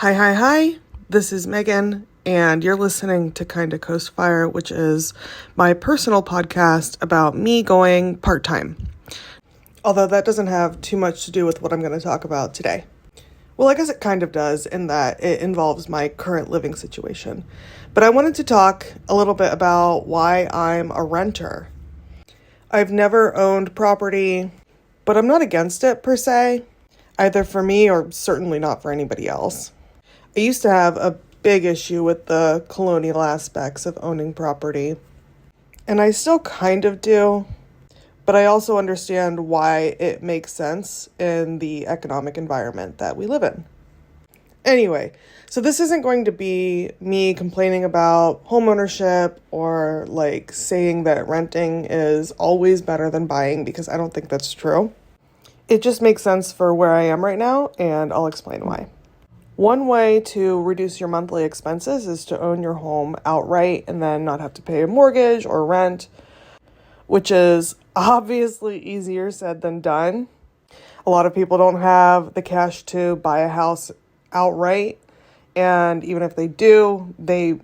Hi. This is Megan, and you're listening to Kinda Coast Fire, which is my personal podcast about me going part-time. Although that doesn't have too much to do with what I'm going to talk about today. Well, I guess it kind of does in that it involves my current living situation. But I wanted to talk a little bit about why I'm a renter. I've never owned property, but I'm not against it per se, either for me or certainly not for anybody else. I used to have a big issue with the colonial aspects of owning property, and I still kind of do, but I also understand why it makes sense in the economic environment that we live in. Anyway, so this isn't going to be me complaining about homeownership or saying that renting is always better than buying, because I don't think that's true. It just makes sense for where I am right now, and I'll explain why. One way to reduce your monthly expenses is to own your home outright and then not have to pay a mortgage or rent, which is obviously easier said than done. A lot of people don't have the cash to buy a house outright, and even if they do, they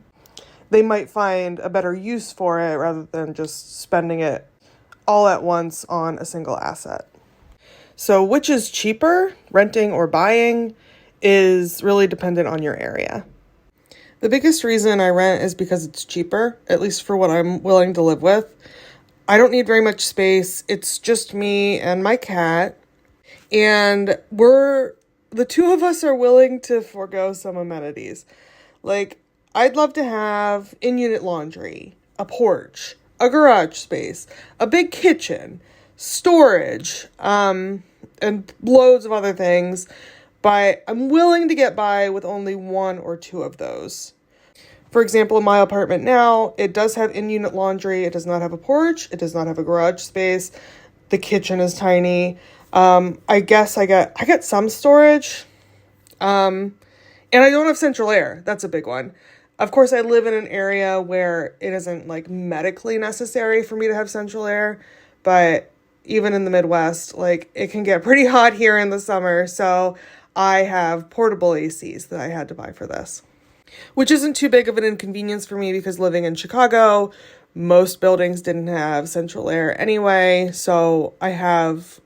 might find a better use for it rather than just spending it all at once on a single asset. So which is cheaper, renting or buying, is really dependent on your area. The biggest reason I rent is because it's cheaper, at least for what I'm willing to live with. I don't need very much space. It's just me and my cat, and the two of us are willing to forego some amenities. I'd love to have in-unit laundry, a porch, a garage space, a big kitchen, storage, and loads of other things. But I'm willing to get by with only one or two of those. For example, in my apartment now, it does have in-unit laundry. It does not have a porch. It does not have a garage space. The kitchen is tiny. I guess I get some storage. And I don't have central air. That's a big one. Of course, I live in an area where it isn't medically necessary for me to have central air. But even in the Midwest, it can get pretty hot here in the summer. So I have portable ACs that I had to buy for this, which isn't too big of an inconvenience for me because living in Chicago, most buildings didn't have central air anyway. So I have,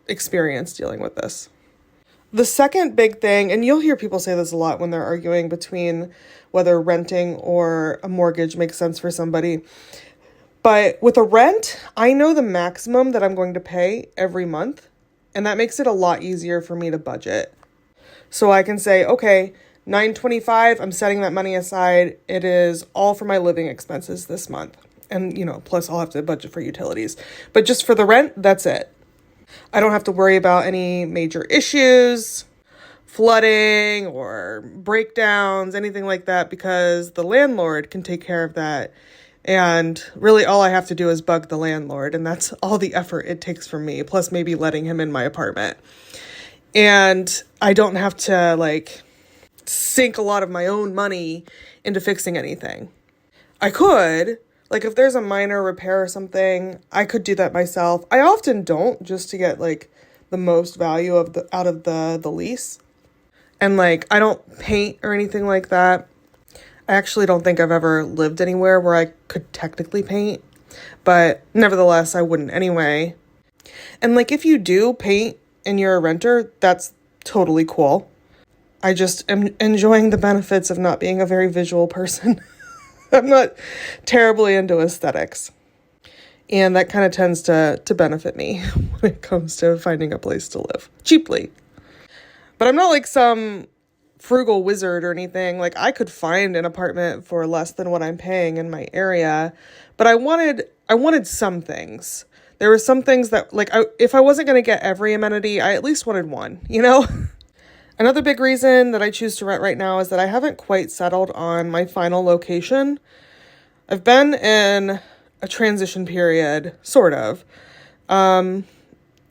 experience dealing with this. The second big thing, and you'll hear people say this a lot when they're arguing between whether renting or a mortgage makes sense for somebody. But with a rent, I know the maximum that I'm going to pay every month. And that makes it a lot easier for me to budget. So I can say, okay, $9.25, I'm setting that money aside. It is all for my living expenses this month. And, plus I'll have to budget for utilities. But just for the rent, that's it. I don't have to worry about any major issues, flooding or breakdowns, anything like that, because the landlord can take care of that. And really all I have to do is bug the landlord, and that's all the effort it takes from me, plus maybe letting him in my apartment. And I don't have to sink a lot of my own money into fixing anything. I could, if there's a minor repair or something, I could do that myself. I often don't, just to get the most value out of the lease. And I don't paint or anything like that. I actually don't think I've ever lived anywhere where I could technically paint, but nevertheless, I wouldn't anyway. And if you do paint and you're a renter, that's totally cool. I just am enjoying the benefits of not being a very visual person. I'm not terribly into aesthetics. And that kind of tends to benefit me when it comes to finding a place to live cheaply. But I'm not some frugal wizard or anything. I could find an apartment for less than what I'm paying in my area, but I wanted some things. There were some things that if I wasn't going to get every amenity, I at least wanted one, Another big reason that I choose to rent right now is that I haven't quite settled on my final location. I've been in a transition period, sort of.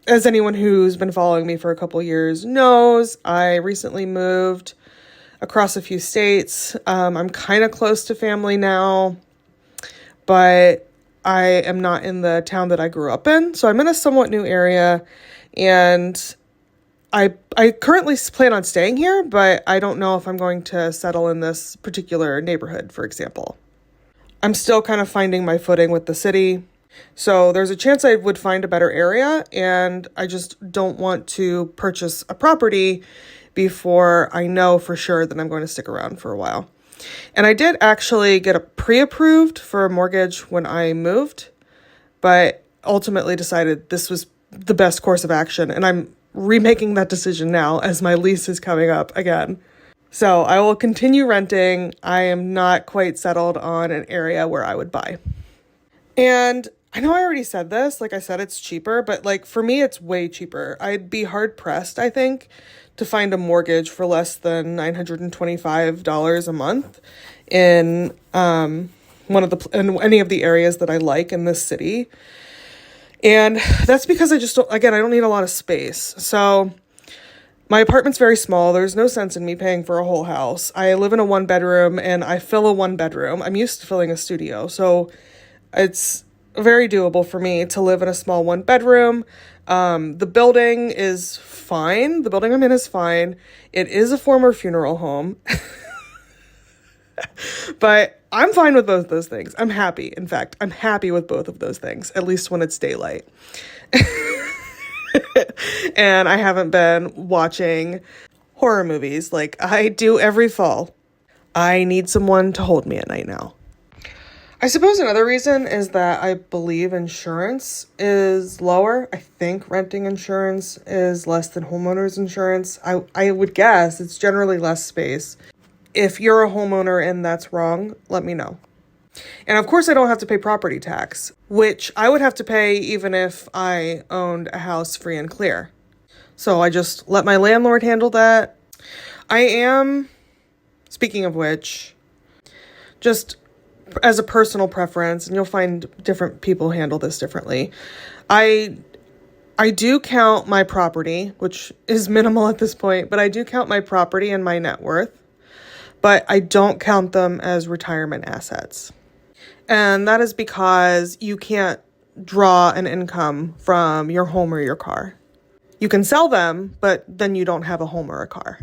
As anyone who's been following me for a couple years knows, I recently moved across a few states. I'm kind of close to family now, but I am not in the town that I grew up in. So I'm in a somewhat new area, and I currently plan on staying here, but I don't know if I'm going to settle in this particular neighborhood, for example. I'm still kind of finding my footing with the city. So there's a chance I would find a better area, and I just don't want to purchase a property before I know for sure that I'm going to stick around for a while. And I did actually get a pre-approved for a mortgage when I moved, but ultimately decided this was the best course of action, and I'm remaking that decision now as my lease is coming up again. So I will continue renting. I am not quite settled on an area where I would buy. And I know I already said this, like I said, it's cheaper, but like for me, it's way cheaper. I'd be hard pressed, I think, to find a mortgage for less than $925 a month in in any of the areas that I like in this city. And that's because I don't need a lot of space. So my apartment's very small. There's no sense in me paying for a whole house. I live in a 1-bedroom and I fill a 1-bedroom. I'm used to filling a studio. So it's very doable for me to live in a small 1-bedroom. The building is fine. The building I'm in is fine. It is a former funeral home. But I'm fine with both those things. I'm happy. In fact, I'm happy with both of those things, at least when it's daylight. And I haven't been watching horror movies like I do every fall. I need someone to hold me at night now. I suppose another reason is that I believe insurance is lower. I think renting insurance is less than homeowners insurance. I would guess it's generally less space. If you're a homeowner and that's wrong, let me know. And of course, I don't have to pay property tax, which I would have to pay even if I owned a house free and clear. So I just let my landlord handle that. I am, speaking of which, just as a personal preference, and you'll find different people handle this differently, I do count my property, which is minimal at this point, but I do count my property and my net worth, but I don't count them as retirement assets. And that is because you can't draw an income from your home or your car. You can sell them, but then you don't have a home or a car.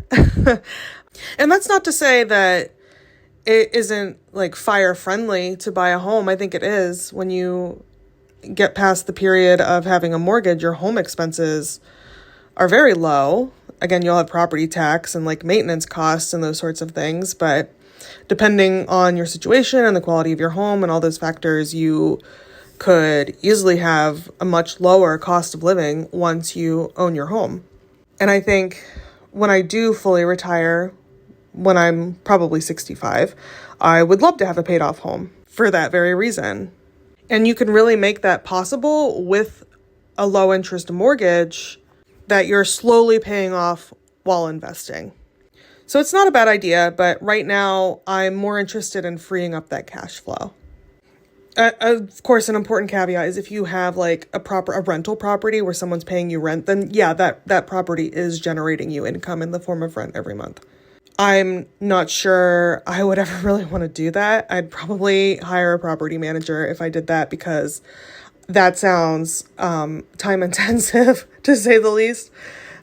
And that's not to say that it isn't like fire friendly to buy a home. I think it is. When you get past the period of having a mortgage, your home expenses are very low. Again, you'll have property tax and like maintenance costs and those sorts of things, but depending on your situation and the quality of your home and all those factors, you could easily have a much lower cost of living once you own your home. And I think when I do fully retire, when I'm probably 65, I would love to have a paid off home for that very reason. And you can really make that possible with a low interest mortgage that you're slowly paying off while investing. So it's not a bad idea, but right now I'm more interested in freeing up that cash flow. Of course, an important caveat is if you have like a rental property where someone's paying you rent, then yeah, that property is generating you income in the form of rent every month. I'm not sure I would ever really want to do that. I'd probably hire a property manager if I did that, because that sounds time intensive to say the least.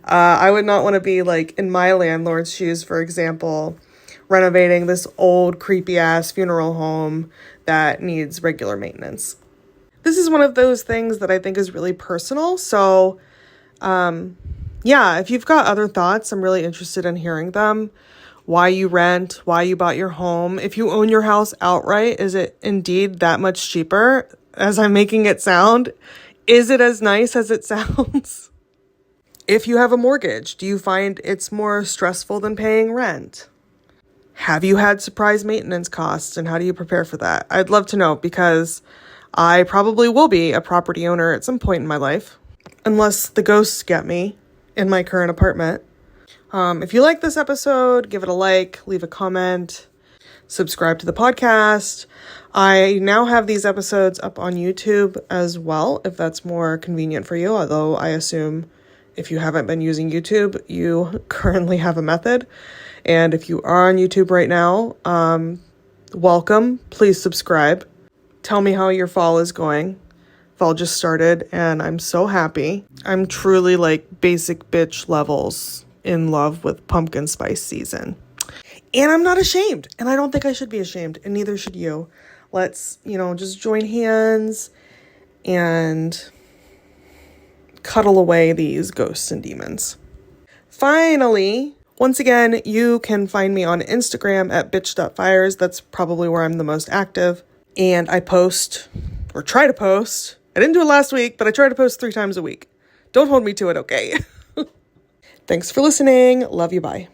I would not want to be like in my landlord's shoes, for example, renovating this old creepy ass funeral home that needs regular maintenance. This is one of those things that I think is really personal. So yeah, if you've got other thoughts, I'm really interested in hearing them. Why you rent, why you bought your home. If you own your house outright, is it indeed that much cheaper as I'm making it sound? Is it as nice as it sounds? If you have a mortgage, do you find it's more stressful than paying rent? Have you had surprise maintenance costs, and how do you prepare for that? I'd love to know, because I probably will be a property owner at some point in my life, unless the ghosts get me in my current apartment. If you like this episode, give it a like, leave a comment, subscribe to the podcast. I now have these episodes up on YouTube as well, if that's more convenient for you, although I assume if you haven't been using YouTube, you currently have a method. And if you are on YouTube right now, welcome. Please subscribe. Tell me how your fall is going. Fall just started and I'm so happy. I'm truly like basic bitch levels in love with pumpkin spice season. And I'm not ashamed. And I don't think I should be ashamed. And neither should you. Let's, just join hands and cuddle away these ghosts and demons. Finally, once again, you can find me on Instagram at bitch.fires. That's probably where I'm the most active. And I post, or try to post. I didn't do it last week, but I try to post 3 times a week. Don't hold me to it, okay? Thanks for listening. Love you. Bye.